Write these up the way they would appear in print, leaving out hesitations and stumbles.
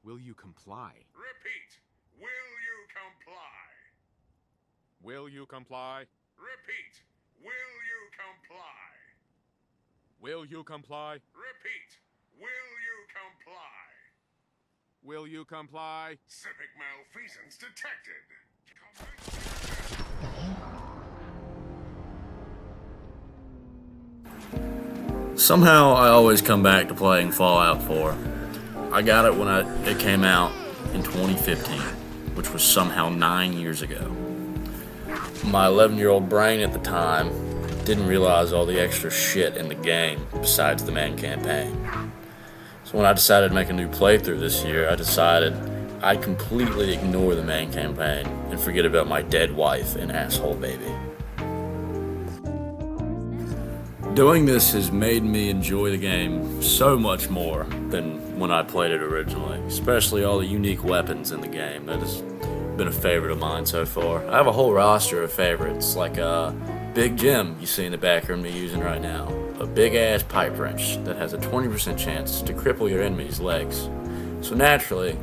Will you comply? Repeat. Will you comply? Will you comply? Repeat. Will you comply? Will you comply? Repeat. Will you comply? Will you comply? Civic malfeasance detected. Somehow, I always come back to playing Fallout 4. I got it when it came out in 2015, which was somehow 9 years ago. My 11-year-old brain at the time didn't realize all the extra shit in the game besides the main campaign. So when I decided to make a new playthrough this year, I decided I'd completely ignore the main campaign and forget about my dead wife and asshole baby. Doing this has made me enjoy the game so much more than when I played it originally, especially all the unique weapons in the game. That has been a favorite of mine so far. I have a whole roster of favorites, like a Big Jim you see in the background me using right now, a big-ass pipe wrench that has a 20% chance to cripple your enemy's legs. So naturally,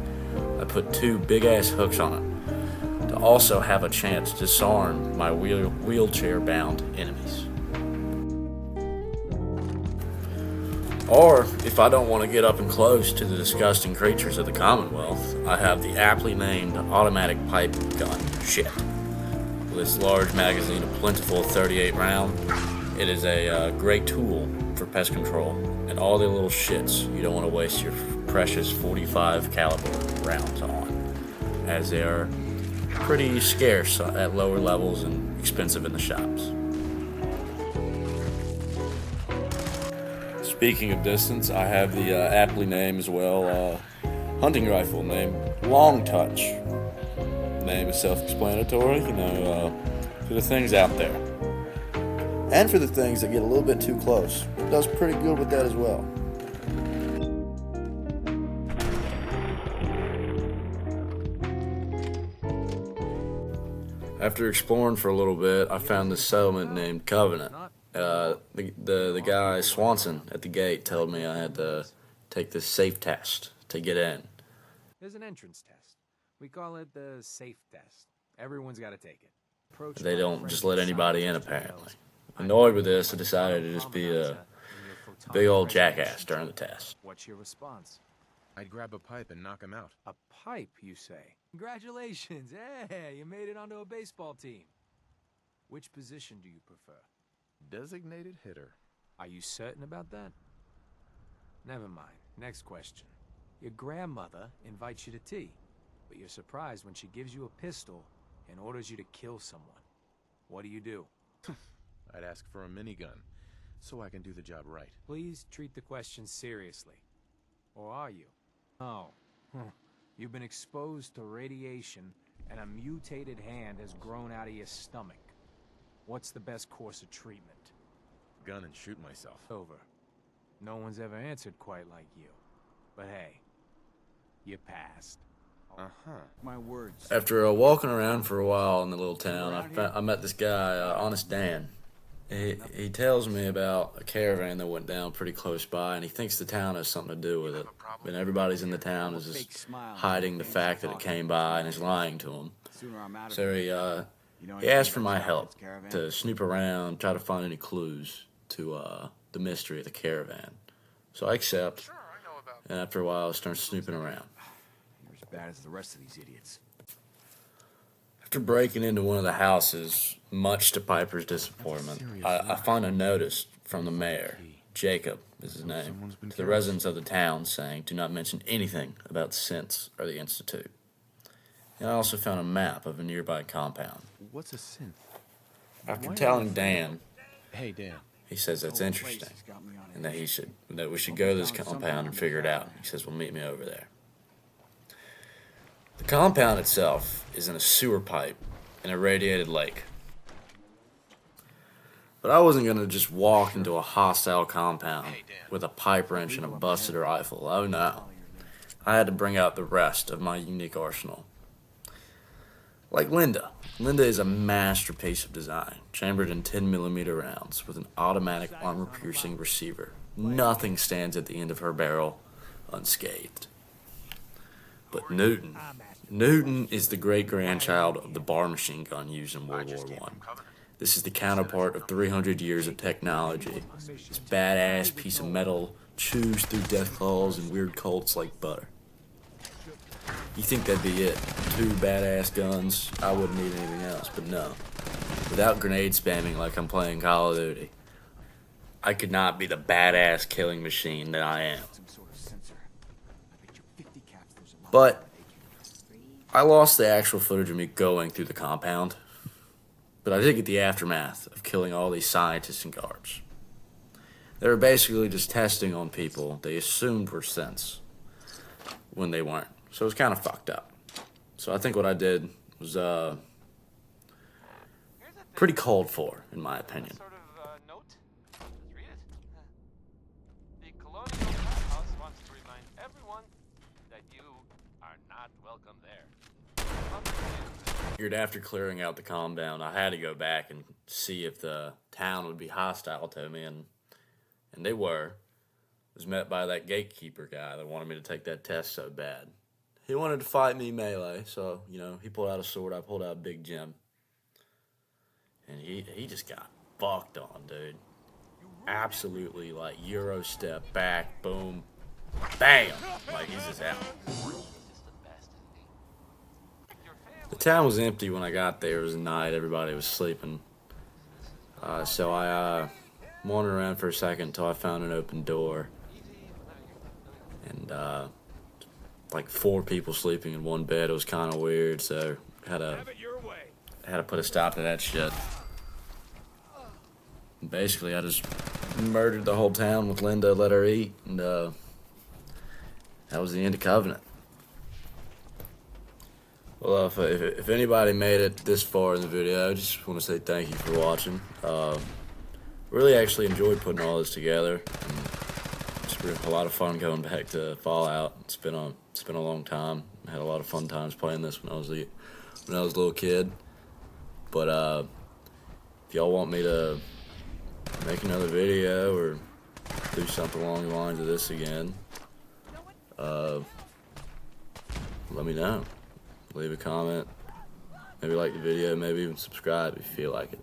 I put 2 big-ass hooks on it to also have a chance to disarm my wheelchair-bound enemies. Or, if I don't want to get up and close to the disgusting creatures of the Commonwealth, I have the aptly named automatic pipe gun, shit. With its large magazine of plentiful 38 round, it is a great tool for pest control and all the little shits you don't want to waste your precious 45 caliber rounds on, as they are pretty scarce at lower levels and expensive in the shops. Speaking of distance, I have the aptly named as well hunting rifle named Long Touch. The name is self-explanatory, for the things out there. And for the things that get a little bit too close. It does pretty good with that as well. After exploring for a little bit, I found this settlement named Covenant. The guy, Swanson, at the gate told me I had to take this safe test to get in. There's an entrance test. We call it the safe test. Everyone's got to take it. They don't just let anybody in, apparently. Annoyed with this, I decided to just be a big old jackass during the test. What's your response? I'd grab a pipe and knock him out. A pipe, you say? Congratulations. Hey, you made it onto a baseball team. Which position do you prefer? Designated hitter. Are you certain about that? Never mind. Next question. Your grandmother invites you to tea, but you're surprised when she gives you a pistol and orders you to kill someone. What do? I'd ask for a minigun, so I can do the job right. Please treat the question seriously. Or are you? Oh. You've been exposed to radiation and a mutated hand has grown out of your stomach. What's the best course of treatment? Gun and shoot myself. Over. No one's ever answered quite like you. But hey, you passed. Uh-huh. My words. After walking around for a while in the little town, I met this guy, Honest Dan. He tells me about a caravan that went down pretty close by, and he thinks the town has something to do with it. And everybody's in the town is just hiding the fact that it came by and is lying to him. So he asked for my help to snoop around, try to find any clues to the mystery of the caravan. So I accept, and after a while I start snooping around. You're as bad as the rest of these idiots. After breaking into one of the houses, much to Piper's disappointment, I find a notice from the mayor, Jacob is his name, to the residents of the town saying, do not mention anything about synths or the Institute. And I also found a map of a nearby compound. What's a synth? After telling Dan, Hey, Dan. he says that's interesting, and that we should go to this compound and figure it out. He says, well, meet me over there. The compound itself is in a sewer pipe in a radiated lake. But I wasn't going to just walk into a hostile compound with a pipe wrench and a busted rifle. Oh no. I had to bring out the rest of my unique arsenal. Like Linda. Linda is a masterpiece of design, chambered in 10mm rounds with an automatic armor-piercing receiver. Nothing stands at the end of her barrel unscathed. But Newton is the great-grandchild of the bar machine gun used in World War I. This is the counterpart of 300 years of technology. This badass piece of metal chews through death claws and weird cults like butter. You think that'd be it? 2 badass guns, I wouldn't need anything else, but no. Without grenade spamming like I'm playing Call of Duty, I could not be the badass killing machine that I am. But I lost the actual footage of me going through the compound, but I did get the aftermath of killing all these scientists and guards. They were basically just testing on people they assumed were synths when they weren't. So it was kind of fucked up. So I think what I did was pretty called for, in my opinion. Sort of note. Let's read it. The Colonial House wants to remind everyone that you are not welcome there. After clearing out the compound, I had to go back and see if the town would be hostile to me, and they were. I was met by that gatekeeper guy that wanted me to take that test so bad. He wanted to fight me melee, so, he pulled out a sword, I pulled out Big Jim. And he just got fucked on, dude. Absolutely, like, Euro step, back, boom, bam! Like, he's just out. The town was empty when I got there. It was night, everybody was sleeping. So I wandered around for a second until I found an open door. And, like 4 people sleeping in one bed. It was kind of weird, so had to put a stop to that shit. Basically, I just murdered the whole town with Linda, let her eat, and that was the end of Covenant. Well, if anybody made it this far in the video, I just want to say thank you for watching. Really actually enjoyed putting all this together. It's a lot of fun going back to Fallout. It's been a long time. I had a lot of fun times playing this when I was a little kid. But if y'all want me to make another video or do something along the lines of this again, let me know. Leave a comment. Maybe like the video. Maybe even subscribe if you feel like it.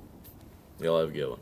Y'all have a good one.